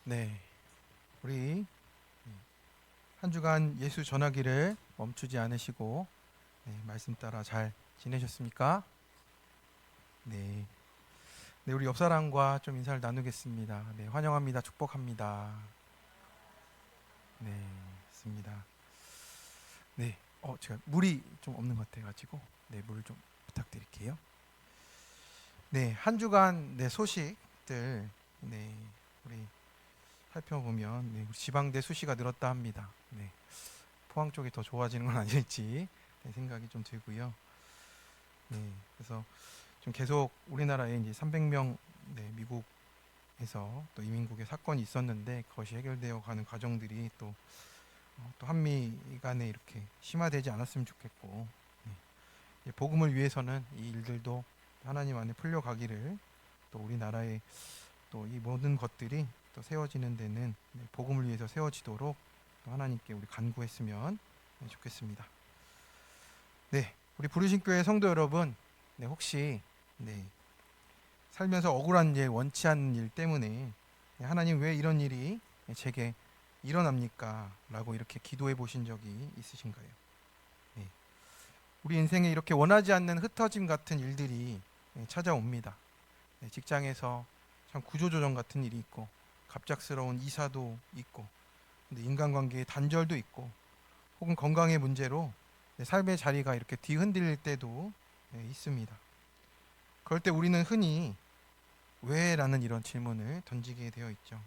네, 우리 한 주간 예수 전하기를 멈추지 않으시고 말씀 따라 잘 지내셨습니까? 네, 네, 우리 옆 사람과 좀 인사를 나누겠습니다. 네, 환영합니다. 축복합니다. 네, 좋습니다. 네, 제가 물이 좀 없는 것 같아가지고 물을 좀 부탁드릴게요. 네, 한 주간 소식들 우리 살펴보면 우리 지방대 수시가 늘었다 합니다. 포항 쪽이 더 좋아지는 건 아닐지 생각이 좀 들고요. 그래서 좀 계속 우리나라에 이제 300명 미국에서 또 이민국의 사건이 있었는데 그것이 해결되어 가는 과정들이 또 한미 간에 이렇게 심화되지 않았으면 좋겠고, 복음을 위해서는 이 일들도 하나님 안에 풀려가기를, 또 우리나라의 또 이 모든 것들이 또 세워지는 데는 복음을 위해서 세워지도록 또 하나님께 우리 간구했으면 좋겠습니다. 네, 우리 부르신 교회 성도 여러분, 혹시 살면서 억울한 일, 원치 않는 일 때문에 하나님 왜 이런 일이 제게 일어납니까? 라고 이렇게 기도해 보신 적이 있으신가요? 네, 우리 인생에 이렇게 원하지 않는 흩어짐 같은 일들이 찾아옵니다. 직장에서 참 구조조정 같은 일이 있고, 갑작스러운 이사도 있고, 근데 인간관계의 단절도 있고, 혹은 건강의 문제로 삶의 자리가 이렇게 뒤흔들릴 때도 있습니다. 그럴 때 우리는 흔히 왜? 라는 이런 질문을 던지게 되어 있죠.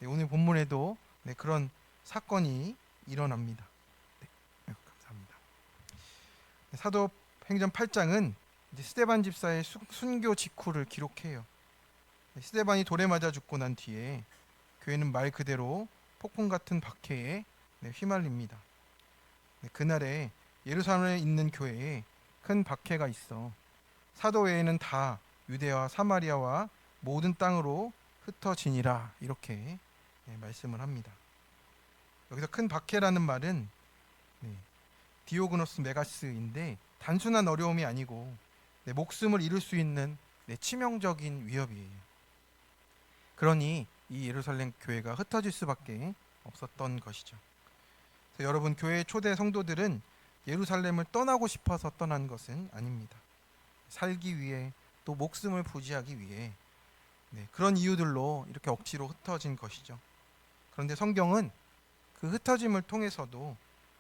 오늘 본문에도 그런 사건이 일어납니다. 감사합니다. 사도행전 8장은 스데반 집사의 순교 직후를 기록해요. 스데반이 돌에 맞아 죽고 난 뒤에 교회는 말 그대로 폭풍 같은 박해에 휘말립니다. 그날에 예루살렘에 있는 교회에 큰 박해가 있어 사도 외에는 다 유대와 사마리아와 모든 땅으로 흩어지니라, 이렇게 말씀을 합니다. 여기서 큰 박해라는 말은 디오그노스 메가스인데 단순한 어려움이 아니고 목숨을 잃을 수 있는 치명적인 위협이에요. 그러니 이 예루살렘 교회가 흩어질 수밖에 없었던 것이죠. 그래서 여러분, 교회의 초대 성도들은 예루살렘을 떠나고 싶어서 떠난 것은 아닙니다. 살기 위해, 또 목숨을 부지하기 위해 그런 이유들로 이렇게 억지로 흩어진 것이죠. 그런데 성경은 그 흩어짐을 통해서도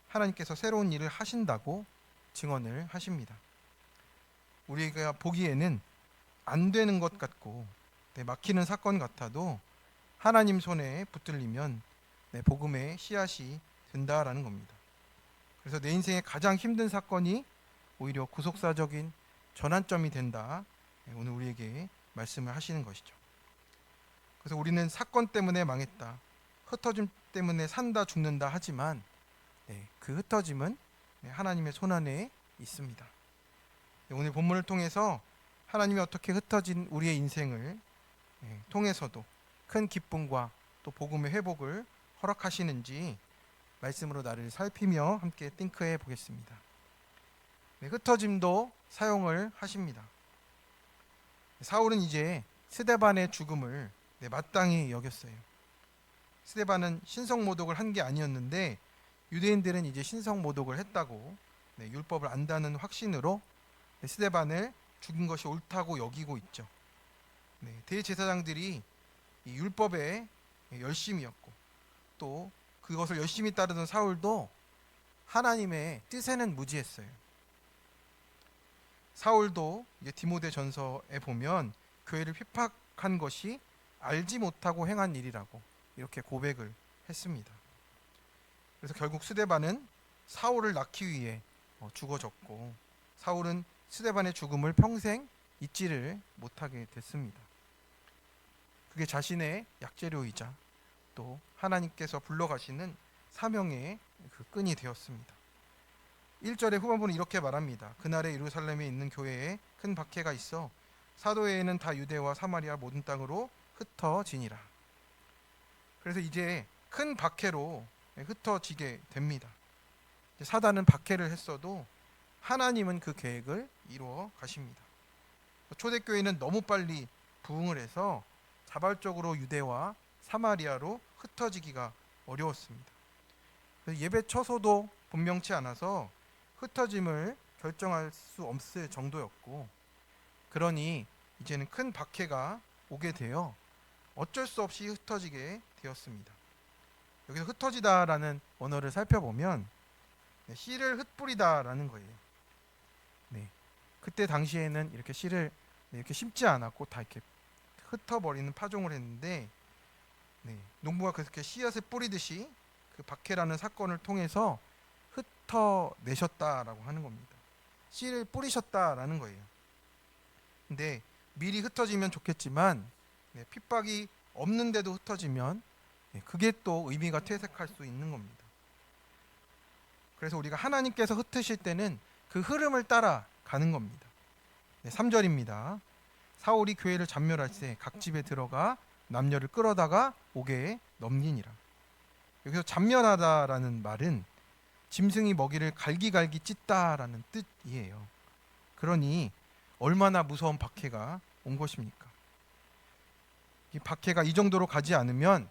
하나님께서 새로운 일을 하신다고 증언을 하십니다. 우리가 보기에는 안 되는 것 같고 막히는 사건 같아도 하나님 손에 붙들리면 복음의 씨앗이 된다라는 겁니다. 그래서 내 인생의 가장 힘든 사건이 오히려 구속사적인 전환점이 된다, 오늘 우리에게 말씀을 하시는 것이죠. 그래서 우리는 사건 때문에 망했다, 흩어짐 때문에 산다 죽는다 하지만 그 흩어짐은 하나님의 손안에 있습니다. 오늘 본문을 통해서 하나님이 어떻게 흩어진 우리의 인생을 통해서도 큰 기쁨과 또 복음의 회복을 허락하시는지 말씀으로 나를 살피며 함께 띵크해 보겠습니다. 흩어짐도 사용을 하십니다. 사울은 이제 스데반의 죽음을 마땅히 여겼어요. 스데반은 신성모독을 한 게 아니었는데 유대인들은 이제 신성모독을 했다고 율법을 안다는 확신으로 스데반을 죽인 것이 옳다고 여기고 있죠. 대제사장들이 이 율법에 열심이었고, 또 그것을 열심히 따르던 사울도 하나님의 뜻에는 무지했어요. 사울도 이제 디모데 전서에 보면 교회를 핍박한 것이 알지 못하고 행한 일이라고 이렇게 고백을 했습니다. 그래서 결국 스데반은 사울을 낳기 위해 죽어졌고, 사울은 스데반의 죽음을 평생 잊지를 못하게 됐습니다. 그게 자신의 약재료이자 또 하나님께서 불러가시는 사명의 그 끈이 되었습니다. 1절의 후반부는 이렇게 말합니다. 그날에 예루살렘에 있는 교회에 큰 박해가 있어 사도회에는 다 유대와 사마리아 모든 땅으로 흩어지니라. 그래서 이제 큰 박해로 흩어지게 됩니다. 사단은 박해를 했어도 하나님은 그 계획을 이루어 가십니다. 초대교회는 너무 빨리 부흥을 해서 자발적으로 유대와 사마리아로 흩어지기가 어려웠습니다. 예배 처소도 분명치 않아서 흩어짐을 결정할 수 없을 정도였고, 그러니 이제는 큰 박해가 오게 되어 어쩔 수 없이 흩어지게 되었습니다. 여기서 흩어지다라는 언어를 살펴보면 씨를 흩뿌리다라는 거예요. 네. 그때 당시에는 이렇게 씨를 이렇게 심지 않았고 다 이렇게 흩어버리는 파종을 했는데, 농부가 그렇게 씨앗을 뿌리듯이 그 박해라는 사건을 통해서 흩어내셨다라고 하는 겁니다. 씨를 뿌리셨다라는 거예요. 근데 미리 흩어지면 좋겠지만 핍박이 없는데도 흩어지면 그게 또 의미가 퇴색할 수 있는 겁니다. 그래서 우리가 하나님께서 흩으실 때는 그 흐름을 따라 가는 겁니다. 3절입니다. 사울이 교회를 잔멸할 때 각 집에 들어가 남녀를 끌어다가 옥에 넘기니라. 여기서 잔멸하다라는 말은 짐승이 먹이를 갈기갈기 찢다라는 뜻이에요. 그러니 얼마나 무서운 박해가 온 것입니까? 이 박해가 이 정도로 가지 않으면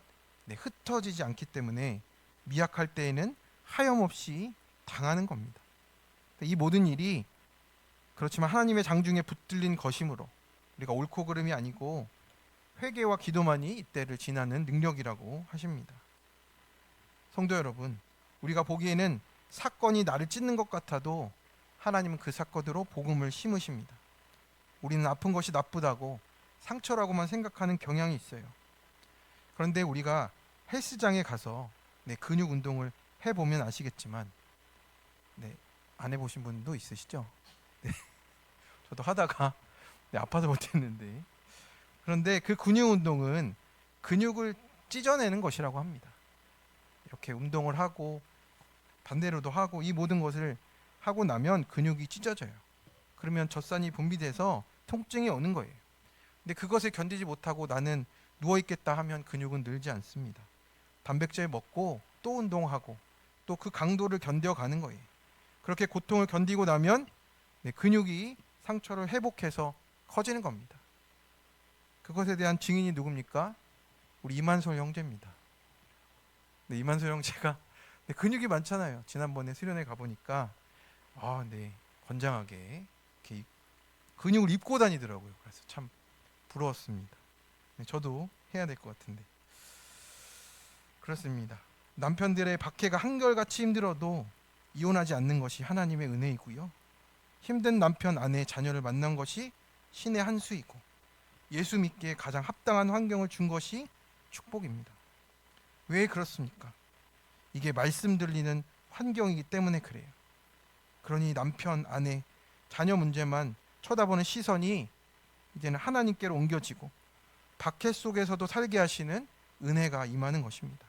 흩어지지 않기 때문에 미약할 때에는 하염없이 당하는 겁니다. 이 모든 일이 그렇지만 하나님의 장중에 붙들린 것이므로 우리가 옳고 그름이 아니고 회개와 기도만이 이때를 지나는 능력이라고 하십니다. 성도 여러분, 우리가 보기에는 사건이 나를 찢는 것 같아도 하나님은 그 사건으로 복음을 심으십니다. 우리는 아픈 것이 나쁘다고 상처라고만 생각하는 경향이 있어요. 그런데 우리가 헬스장에 가서 근육 운동을 해보면 아시겠지만 안 해보신 분도 있으시죠? 저도 하다가 아파서 못했는데, 그런데 그 근육 운동은 근육을 찢어내는 것이라고 합니다. 이렇게 운동을 하고 반대로도 하고 이 모든 것을 하고 나면 근육이 찢어져요. 그러면 젖산이 분비돼서 통증이 오는 거예요. 근데 그것을 견디지 못하고 나는 누워있겠다 하면 근육은 늘지 않습니다. 단백질 먹고 또 운동하고 또 그 강도를 견뎌가는 거예요. 그렇게 고통을 견디고 나면 근육이 상처를 회복해서 커지는 겁니다. 그것에 대한 증인이 누굽니까? 우리 이만솔 형제입니다. 이만솔 형제가 근육이 많잖아요. 지난번에 수련회 가보니까 건장하게 이렇게 근육을 입고 다니더라고요. 그래서 참 부러웠습니다. 저도 해야 될 것 같은데. 그렇습니다. 남편들의 박해가 한결같이 힘들어도 이혼하지 않는 것이 하나님의 은혜이고요. 힘든 남편, 아내, 자녀를 만난 것이 신의 한 수이고 예수 믿기에 가장 합당한 환경을 준 것이 축복입니다. 왜 그렇습니까? 이게 말씀 들리는 환경이기 때문에 그래요. 그러니 남편, 아내, 자녀 문제만 쳐다보는 시선이 이제는 하나님께로 옮겨지고 박해 속에서도 살게 하시는 은혜가 임하는 것입니다.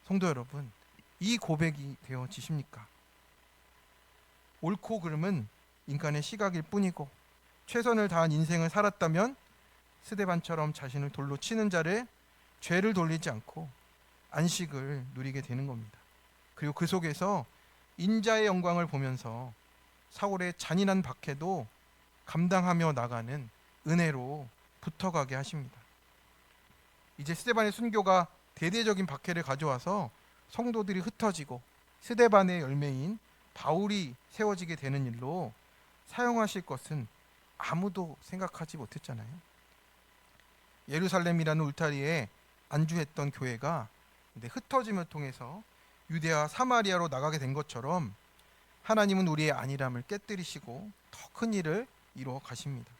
성도 여러분, 이 고백이 되어지십니까? 옳고 그름은 인간의 시각일 뿐이고 최선을 다한 인생을 살았다면 스데반처럼 자신을 돌로 치는 자를 죄를 돌리지 않고 안식을 누리게 되는 겁니다. 그리고 그 속에서 인자의 영광을 보면서 사울의 잔인한 박해도 감당하며 나가는 은혜로 붙어가게 하십니다. 이제 스데반의 순교가 대대적인 박해를 가져와서 성도들이 흩어지고 스데반의 열매인 바울이 세워지게 되는 일로 사용하실 것은 아무도 생각하지 못했잖아요. 예루살렘이라는 울타리에 안주했던 교회가 흩어짐을 통해서 유대와 사마리아로 나가게 된 것처럼 하나님은 우리의 안일함을 깨뜨리시고 더 큰 일을 이루어 가십니다.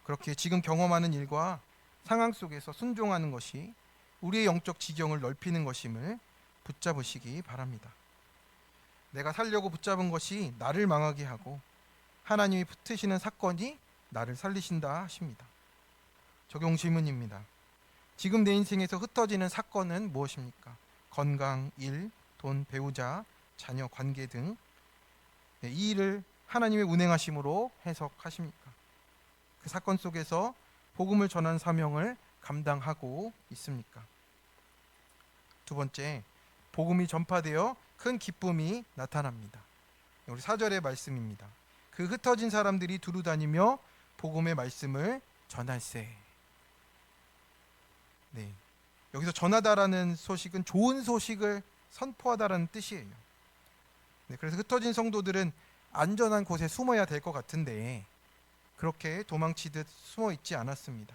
그렇게 지금 경험하는 일과 상황 속에서 순종하는 것이 우리의 영적 지경을 넓히는 것임을 붙잡으시기 바랍니다. 내가 살려고 붙잡은 것이 나를 망하게 하고 하나님이 붙으시는 사건이 나를 살리신다 하십니다. 적용 질문입니다. 지금 내 인생에서 흩어지는 사건은 무엇입니까? 건강, 일, 돈, 배우자, 자녀, 관계 등 이 일을 하나님의 운행하심으로 해석하십니까? 그 사건 속에서 복음을 전하는 사명을 감당하고 있습니까? 두 번째, 복음이 전파되어 큰 기쁨이 나타납니다. 우리 4절의 말씀입니다. 그 흩어진 사람들이 두루 다니며 복음의 말씀을 전할세. 여기서 전하다라는 소식은 좋은 소식을 선포하다라는 뜻이에요. 네, 그래서 흩어진 성도들은 안전한 곳에 숨어야 될 것 같은데 그렇게 도망치듯 숨어 있지 않았습니다.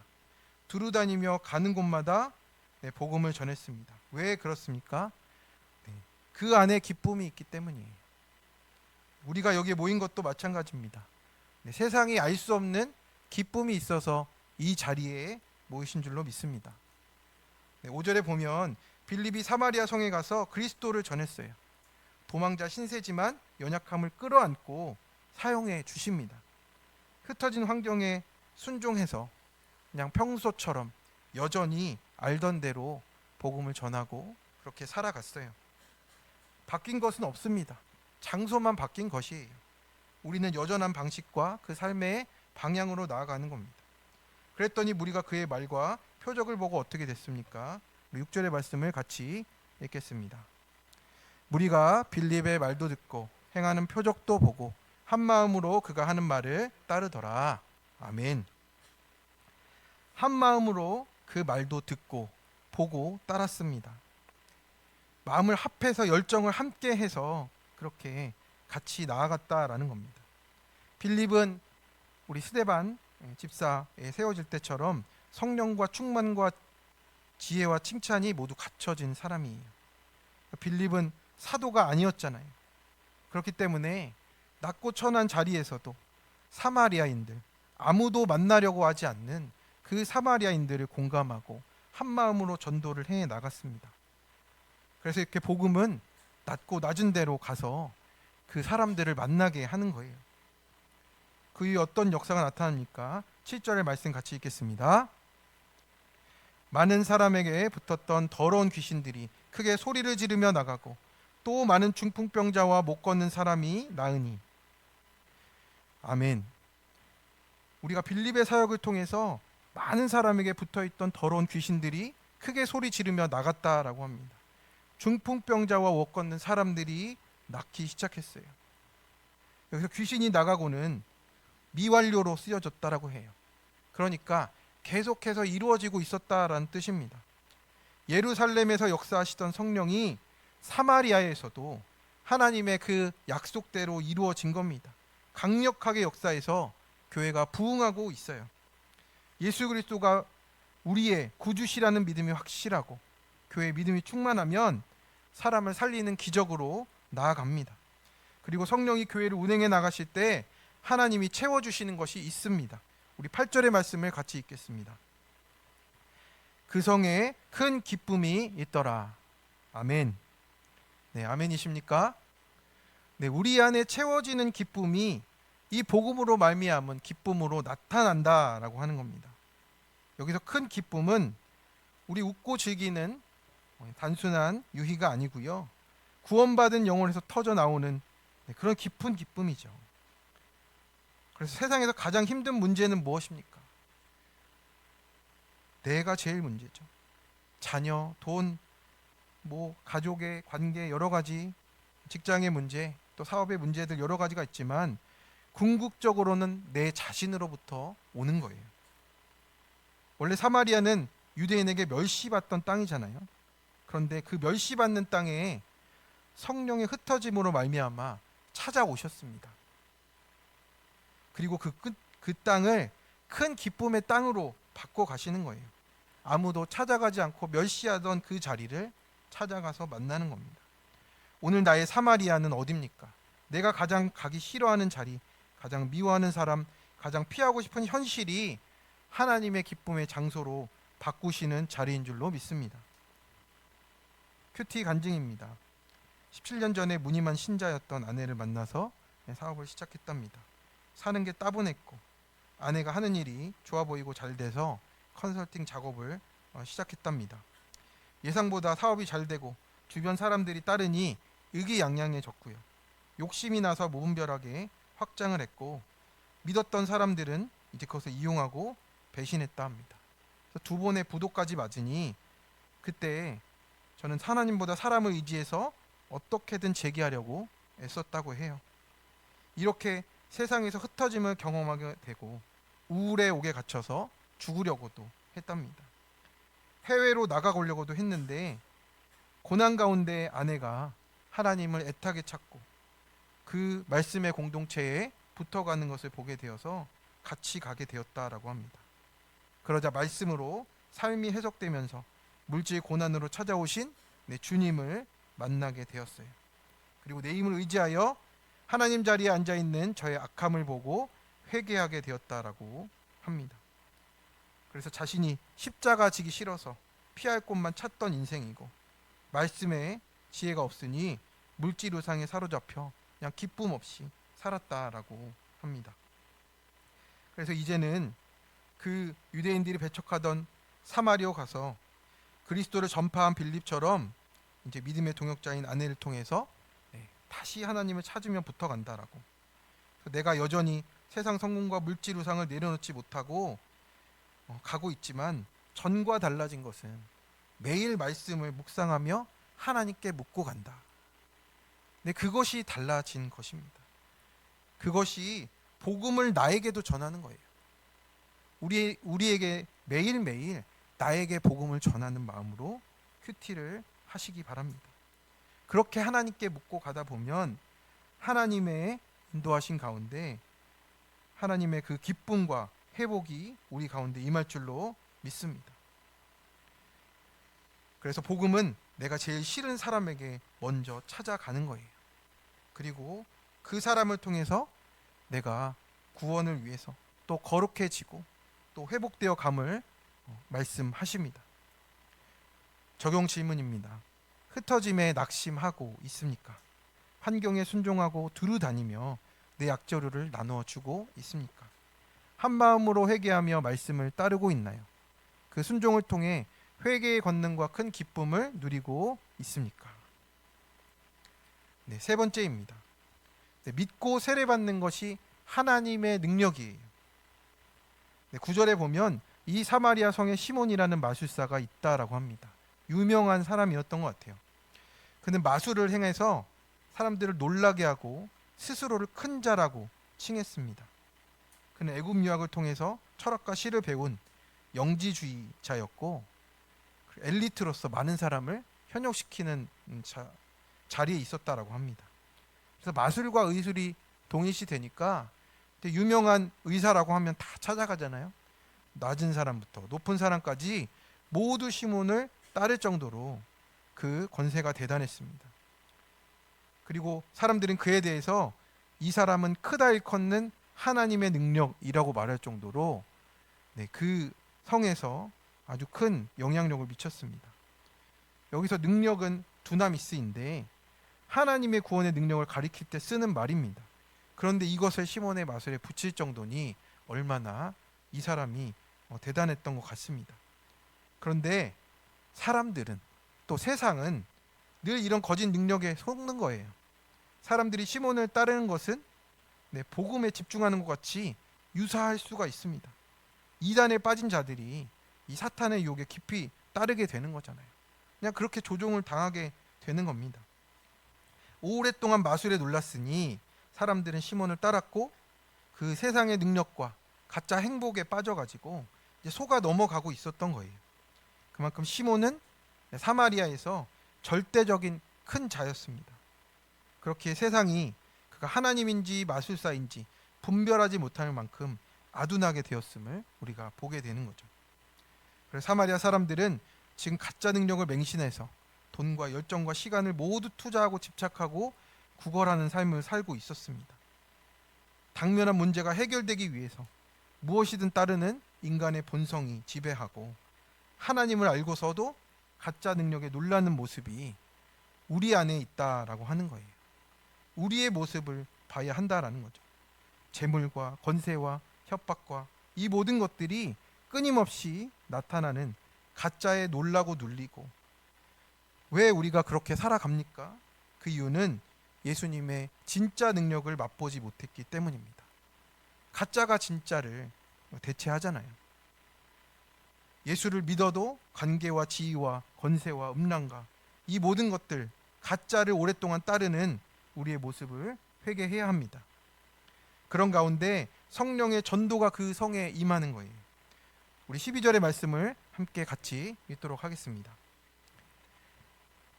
두루다니며 가는 곳마다 네, 복음을 전했습니다. 왜 그렇습니까? 네, 그 안에 기쁨이 있기 때문이에요. 우리가 여기에 모인 것도 마찬가지입니다. 네, 세상이 알 수 없는 기쁨이 있어서 이 자리에 모이신 줄로 믿습니다. 네, 5절에 보면 빌립이 사마리아 성에 가서 그리스도를 전했어요. 도망자 신세지만 연약함을 끌어안고 사용해 주십니다. 흩어진 환경에 순종해서 그냥 평소처럼 여전히 알던 대로 복음을 전하고 그렇게 살아갔어요. 바뀐 것은 없습니다. 장소만 바뀐 것이에요. 우리는 여전한 방식과 그 삶의 방향으로 나아가는 겁니다. 그랬더니 무리가 그의 말과 표적을 보고 어떻게 됐습니까? 6절의 말씀을 같이 읽겠습니다. 무리가 빌립의 말도 듣고 행하는 표적도 보고 한 마음으로 그가 하는 말을 따르더라. 아멘. 한 마음으로 그 말도 듣고 보고 따랐습니다. 마음을 합해서 열정을 함께 해서 그렇게 같이 나아갔다라는 겁니다. 빌립은 우리 스데반 집사에 세워질 때처럼 성령과 충만과 지혜와 칭찬이 모두 갖춰진 사람이에요. 빌립은 사도가 아니었잖아요. 그렇기 때문에 낮고 천한 자리에서도 사마리아인들, 아무도 만나려고 하지 않는 그 사마리아인들을 공감하고 한 마음으로 전도를 해 나갔습니다. 그래서 이렇게 복음은 낮고 낮은 데로 가서 그 사람들을 만나게 하는 거예요. 그 이후 어떤 역사가 나타납니까? 7절의 말씀 같이 읽겠습니다. 많은 사람에게 붙었던 더러운 귀신들이 크게 소리를 지르며 나가고 또 많은 중풍병자와 못 걷는 사람이 나으니. 아멘. 우리가 빌립의 사역을 통해서 많은 사람에게 붙어있던 더러운 귀신들이 크게 소리 지르며 나갔다라고 합니다. 중풍병자와 못 걷는 사람들이 낫기 시작했어요. 여기서 귀신이 나가고는 미완료로 쓰여졌다라고 해요. 그러니까 계속해서 이루어지고 있었다라는 뜻입니다. 예루살렘에서 역사하시던 성령이 사마리아에서도 하나님의 그 약속대로 이루어진 겁니다. 강력하게 역사해서 교회가 부흥하고 있어요. 예수 그리스도가 우리의 구주시라는 믿음이 확실하고 교회의 믿음이 충만하면 사람을 살리는 기적으로 나아갑니다. 그리고 성령이 교회를 운행해 나가실 때 하나님이 채워주시는 것이 있습니다. 우리 8절의 말씀을 같이 읽겠습니다. 그 성에 큰 기쁨이 있더라. 아멘. 네, 아멘이십니까? 네, 우리 안에 채워지는 기쁨이 이 복음으로 말미암은 기쁨으로 나타난다라고 하는 겁니다. 여기서 큰 기쁨은 우리 웃고 즐기는 단순한 유희가 아니고요. 구원받은 영혼에서 터져 나오는 그런 깊은 기쁨이죠. 그래서 세상에서 가장 힘든 문제는 무엇입니까? 내가 제일 문제죠. 자녀, 돈, 가족의 관계 여러 가지, 직장의 문제, 또 사업의 문제들 여러 가지가 있지만 궁극적으로는 내 자신으로부터 오는 거예요. 원래 사마리아는 유대인에게 멸시받던 땅이잖아요. 그런데 그 멸시받는 땅에 성령의 흩어짐으로 말미암아 찾아오셨습니다. 그리고 그 땅을 큰 기쁨의 땅으로 바꿔 가시는 거예요. 아무도 찾아가지 않고 멸시하던 그 자리를 찾아가서 만나는 겁니다. 오늘 나의 사마리아는 어디입니까? 내가 가장 가기 싫어하는 자리, 가장 미워하는 사람, 가장 피하고 싶은 현실이 하나님의 기쁨의 장소로 바꾸시는 자리인 줄로 믿습니다. 큐티 간증입니다. 17년 전에 무늬만 신자였던 아내를 만나서 사업을 시작했답니다. 사는 게 따분했고 아내가 하는 일이 좋아 보이고 잘 돼서 컨설팅 작업을 시작했답니다. 예상보다 사업이 잘 되고 주변 사람들이 따르니 의기양양해졌고요. 욕심이 나서 무분별하게 확장을 했고 믿었던 사람들은 이제 그것을 이용하고 배신했다 합니다. 그래서 2번의 부도까지 맞으니 그때 저는 하나님보다 사람을 의지해서 어떻게든 재기하려고 애썼다고 해요. 이렇게 세상에서 흩어짐을 경험하게 되고 우울의 옥에 갇혀서 죽으려고도 했답니다. 해외로 나가려고도 했는데 고난 가운데 아내가 하나님을 애타게 찾고 그 말씀의 공동체에 붙어가는 것을 보게 되어서 같이 가게 되었다라고 합니다. 그러자 말씀으로 삶이 해석되면서 물질 고난으로 찾아오신 주님을 만나게 되었어요. 그리고 내 힘을 의지하여 하나님 자리에 앉아 있는 저의 악함을 보고 회개하게 되었다라고 합니다. 그래서 자신이 십자가 지기 싫어서 피할 곳만 찾던 인생이고 말씀에 지혜가 없으니 물질 우상에 사로잡혀 그냥 기쁨 없이 살았다라고 합니다. 그래서 이제는 그 유대인들이 배척하던 사마리아 가서 그리스도를 전파한 빌립처럼 이제 믿음의 동역자인 아내를 통해서 다시 하나님을 찾으며 붙어간다라고. 내가 여전히 세상 성공과 물질 우상을 내려놓지 못하고 가고 있지만 전과 달라진 것은 매일 말씀을 묵상하며 하나님께 묻고 간다. 네, 그것이 달라진 것입니다. 그것이 복음을 나에게도 전하는 거예요. 우리에게 매일매일 나에게 복음을 전하는 마음으로 큐티를 하시기 바랍니다. 그렇게 하나님께 묻고 가다 보면 하나님의 인도하신 가운데 하나님의 그 기쁨과 회복이 우리 가운데 임할 줄로 믿습니다. 그래서 복음은 내가 제일 싫은 사람에게 먼저 찾아가는 거예요. 그리고 그 사람을 통해서 내가 구원을 위해서 또 거룩해지고 또 회복되어 감을 말씀하십니다. 적용 질문입니다. 흩어짐에 낙심하고 있습니까? 환경에 순종하고 두루 다니며 내 약저루를 나누어 주고 있습니까? 한 마음으로 회개하며 말씀을 따르고 있나요? 그 순종을 통해 회개의 권능과 큰 기쁨을 누리고 있습니까? 네, 세 번째입니다. 믿고 세례받는 것이 하나님의 능력이에요. 네, 9절에 보면 이 사마리아 성에 시몬이라는 마술사가 있다라고 합니다. 유명한 사람이었던 것 같아요. 그는 마술을 행해서 사람들을 놀라게 하고 스스로를 큰 자라고 칭했습니다. 그는 애굽 유학을 통해서 철학과 시를 배운 영지주의자였고 엘리트로서 많은 사람을 현혹시키는 자리에 있었다라고 합니다. 그래서 마술과 의술이 동일시되니까 유명한 의사라고 하면 다 찾아가잖아요. 낮은 사람부터 높은 사람까지 모두 시몬을 따를 정도로 그 권세가 대단했습니다. 그리고 사람들은 그에 대해서 이 사람은 크다 일컫는 하나님의 능력이라고 말할 정도로 그 성에서 아주 큰 영향력을 미쳤습니다. 여기서 능력은 두나미스인데 하나님의 구원의 능력을 가리킬 때 쓰는 말입니다. 그런데 이것을 시몬의 마술에 붙일 정도니 얼마나 이 사람이 대단했던 것 같습니다. 그런데 사람들은 또 세상은 늘 이런 거짓 능력에 속는 거예요. 사람들이 시몬을 따르는 것은 복음에 집중하는 것 같이 유사할 수가 있습니다. 이단에 빠진 자들이 이 사탄의 유혹에 깊이 따르게 되는 거잖아요. 그냥 그렇게 조종을 당하게 되는 겁니다. 오랫동안 마술에 놀랐으니 사람들은 시몬을 따랐고 그 세상의 능력과 가짜 행복에 빠져가지고 이제 속아 넘어가고 있었던 거예요. 그만큼 시몬은 사마리아에서 절대적인 큰 자였습니다. 그렇게 세상이 그가 하나님인지 마술사인지 분별하지 못할 만큼 아둔하게 되었음을 우리가 보게 되는 거죠. 그래서 사마리아 사람들은 지금 가짜 능력을 맹신해서 돈과 열정과 시간을 모두 투자하고 집착하고 구걸하는 삶을 살고 있었습니다. 당면한 문제가 해결되기 위해서 무엇이든 따르는 인간의 본성이 지배하고 하나님을 알고서도 가짜 능력에 놀라는 모습이 우리 안에 있다라고 하는 거예요. 우리의 모습을 봐야 한다라는 거죠. 재물과 권세와 협박과 이 모든 것들이 끊임없이 나타나는 가짜에 놀라고 눌리고 왜 우리가 그렇게 살아갑니까? 그 이유는 예수님의 진짜 능력을 맛보지 못했기 때문입니다. 가짜가 진짜를 대체하잖아요. 예수를 믿어도 관계와 지위와 권세와 음란과 이 모든 것들 가짜를 오랫동안 따르는 우리의 모습을 회개해야 합니다. 그런 가운데 성령의 전도가 그 성에 임하는 거예요. 우리 12절의 말씀을 함께 같이 읽도록 하겠습니다.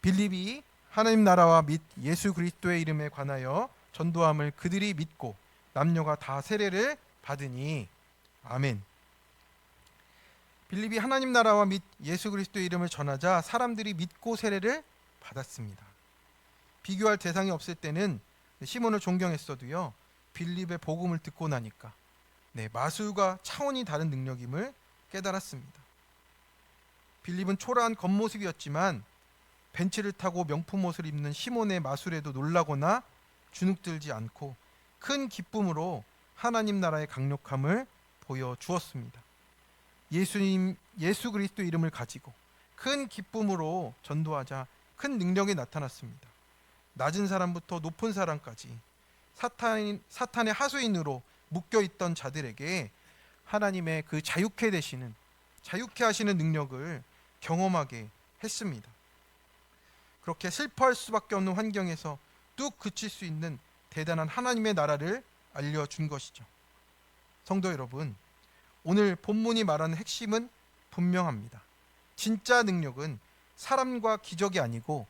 빌립이 하나님 나라와 및 예수 그리스도의 이름에 관하여 전도함을 그들이 믿고 남녀가 다 세례를 받으니. 아멘. 빌립이 하나님 나라와 및 예수 그리스도의 이름을 전하자 사람들이 믿고 세례를 받았습니다. 비교할 대상이 없을 때는 시몬을 존경했어도요, 빌립의 복음을 듣고 나니까 마술과 차원이 다른 능력임을 깨달았습니다. 빌립은 초라한 겉모습이었지만 벤츠를 타고 명품 옷을 입는 시몬의 마술에도 놀라거나 주눅들지 않고 큰 기쁨으로 하나님 나라의 강력함을 보여주었습니다. 예수 그리스도 이름을 가지고 큰 기쁨으로 전도하자 큰 능력이 나타났습니다. 낮은 사람부터 높은 사람까지 사탄의 하수인으로 묶여있던 자들에게 하나님의 그 자유케 하시는 능력을 경험하게 했습니다. 그렇게 슬퍼할 수밖에 없는 환경에서 뚝 그칠 수 있는 대단한 하나님의 나라를 알려준 것이죠. 성도 여러분, 오늘 본문이 말하는 핵심은 분명합니다. 진짜 능력은 사람과 기적이 아니고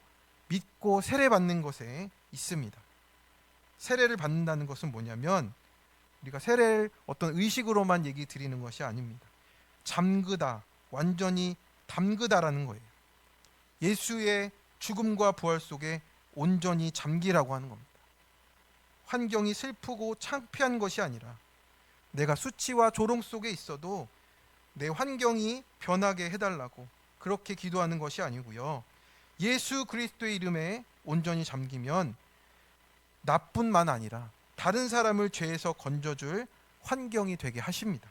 믿고 세례받는 것에 있습니다. 세례를 받는다는 것은 뭐냐면 우리가 세례를 어떤 의식으로만 얘기 드리는 것이 아닙니다. 잠그다, 완전히 담그다라는 거예요. 예수의 죽음과 부활 속에 온전히 잠기라고 하는 겁니다. 환경이 슬프고 창피한 것이 아니라 내가 수치와 조롱 속에 있어도 내 환경이 변하게 해달라고 그렇게 기도하는 것이 아니고요. 예수 그리스도의 이름에 온전히 잠기면 나뿐만 아니라 다른 사람을 죄에서 건져줄 환경이 되게 하십니다.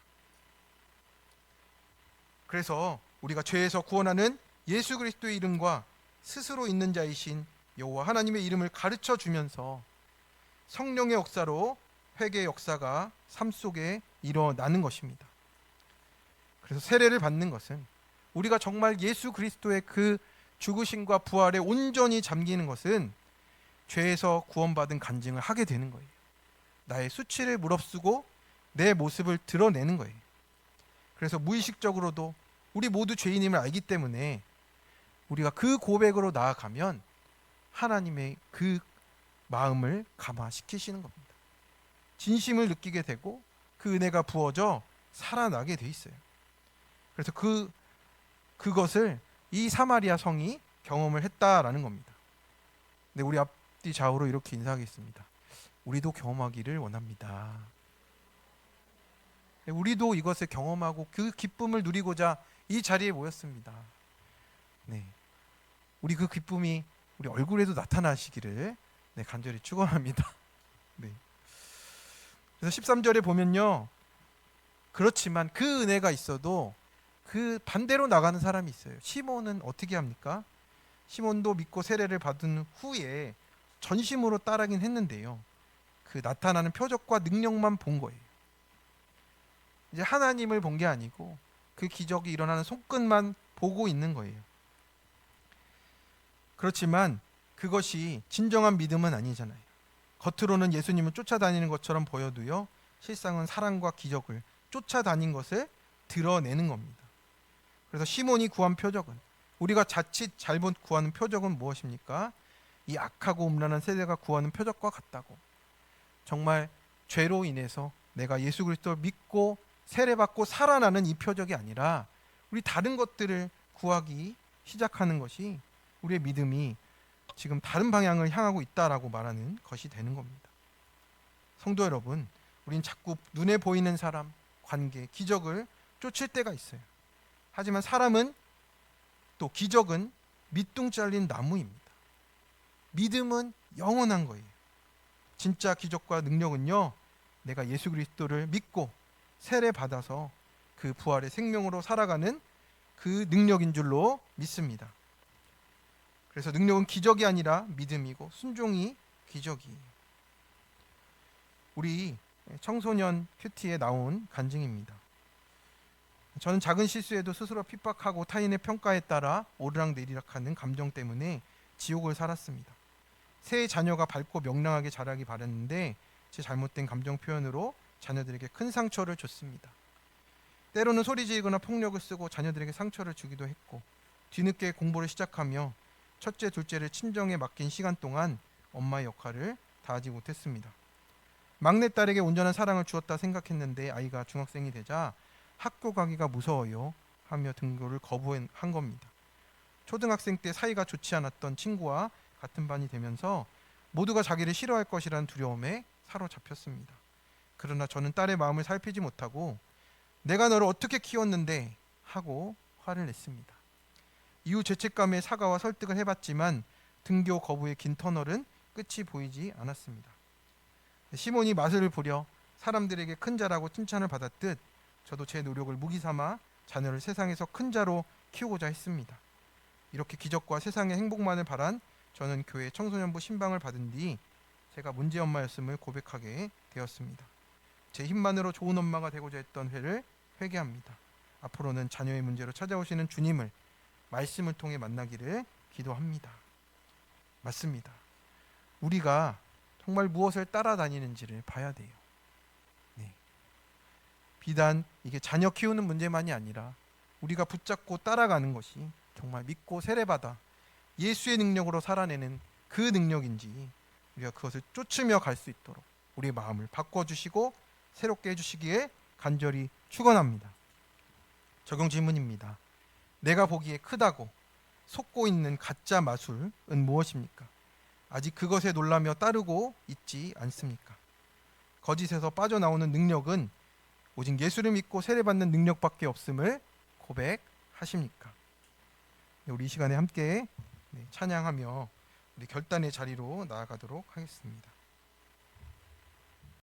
그래서 우리가 죄에서 구원하는 예수 그리스도의 이름과 스스로 있는 자이신 여호와 하나님의 이름을 가르쳐 주면서 성령의 역사로 회개의 역사가 삶 속에 일어나는 것입니다. 그래서 세례를 받는 것은 우리가 정말 예수 그리스도의 그 죽으심과 부활에 온전히 잠기는 것은 죄에서 구원받은 간증을 하게 되는 거예요. 나의 수치를 무릅쓰고 내 모습을 드러내는 거예요. 그래서 무의식적으로도 우리 모두 죄인임을 알기 때문에 우리가 그 고백으로 나아가면 하나님의 그 마음을 감화시키시는 겁니다. 진심을 느끼게 되고 그 은혜가 부어져 살아나게 돼 있어요. 그래서 그것을 이 사마리아 성이 경험을 했다라는 겁니다. 근데 우리 앞뒤 좌우로 이렇게 인사하겠습니다. 우리도 경험하기를 원합니다. 우리도 이것을 경험하고 그 기쁨을 누리고자 이 자리에 모였습니다. 우리 그 기쁨이 우리 얼굴에도 나타나시기를 간절히 축원합니다. 그래서 13절에 보면요, 그렇지만 그 은혜가 있어도 그 반대로 나가는 사람이 있어요. 시몬은 어떻게 합니까? 시몬도 믿고 세례를 받은 후에 전심으로 따르긴 했는데요, 그 나타나는 표적과 능력만 본 거예요. 이제 하나님을 본 게 아니고 그 기적이 일어나는 손끝만 보고 있는 거예요. 그렇지만 그것이 진정한 믿음은 아니잖아요. 겉으로는 예수님을 쫓아다니는 것처럼 보여도요, 실상은 사랑과 기적을 쫓아다닌 것을 드러내는 겁니다. 그래서 시몬이 구한 표적은, 우리가 자칫 잘못 구하는 표적은 무엇입니까? 이 악하고 음란한 세대가 구하는 표적과 같다고. 정말 죄로 인해서 내가 예수 그리스도를 믿고 세례받고 살아나는 이 표적이 아니라 우리 다른 것들을 구하기 시작하는 것이 우리의 믿음이 지금 다른 방향을 향하고 있다라고 말하는 것이 되는 겁니다. 성도 여러분, 우린 자꾸 눈에 보이는 사람, 관계, 기적을 쫓을 때가 있어요. 하지만 사람은, 또 기적은 밑둥 잘린 나무입니다. 믿음은 영원한 거예요. 진짜 기적과 능력은요, 내가 예수 그리스도를 믿고 세례 받아서 그 부활의 생명으로 살아가는 그 능력인 줄로 믿습니다. 그래서 능력은 기적이 아니라 믿음이고 순종이 기적이에요. 우리 청소년 큐티에 나온 간증입니다. 저는 작은 실수에도 스스로 핍박하고 타인의 평가에 따라 오르락내리락하는 감정 때문에 지옥을 살았습니다. 새 자녀가 밝고 명랑하게 자라기 바랐는데 제 잘못된 감정 표현으로 자녀들에게 큰 상처를 줬습니다. 때로는 소리 지르거나 폭력을 쓰고 자녀들에게 상처를 주기도 했고, 뒤늦게 공부를 시작하며 첫째, 둘째를 친정에 맡긴 시간 동안 엄마의 역할을 다하지 못했습니다. 막내딸에게 온전한 사랑을 주었다 생각했는데 아이가 중학생이 되자 학교 가기가 무서워요 하며 등교를 거부한 겁니다. 초등학생 때 사이가 좋지 않았던 친구와 같은 반이 되면서 모두가 자기를 싫어할 것이라는 두려움에 사로잡혔습니다. 그러나 저는 딸의 마음을 살피지 못하고 내가 너를 어떻게 키웠는데 하고 화를 냈습니다. 이후 죄책감에 사과와 설득을 해봤지만 등교 거부의 긴 터널은 끝이 보이지 않았습니다. 시몬이 마술을 부려 사람들에게 큰 자라고 칭찬을 받았듯 저도 제 노력을 무기 삼아 자녀를 세상에서 큰 자로 키우고자 했습니다. 이렇게 기적과 세상의 행복만을 바란 저는 교회 청소년부 신방을 받은 뒤 제가 문제 엄마였음을 고백하게 되었습니다. 제 힘만으로 좋은 엄마가 되고자 했던 회를 회개합니다. 앞으로는 자녀의 문제로 찾아오시는 주님을 말씀을 통해 만나기를 기도합니다. 맞습니다. 우리가 정말 무엇을 따라다니는지를 봐야 돼요. 네. 비단 이게 자녀 키우는 문제만이 아니라 우리가 붙잡고 따라가는 것이 정말 믿고 세례받아 예수의 능력으로 살아내는 그 능력인지 우리가 그것을 쫓으며 갈 수 있도록 우리의 마음을 바꿔주시고 새롭게 해주시기에 간절히 축원합니다. 적용 질문입니다. 내가 보기에 크다고 속고 있는 가짜 마술은 무엇입니까? 아직 그것에 놀라며 따르고 있지 않습니까? 거짓에서 빠져나오는 능력은 오직 예수를 믿고 세례받는 능력밖에 없음을 고백하십니까? 우리 이 시간에 함께 찬양하며 우리 결단의 자리로 나아가도록 하겠습니다.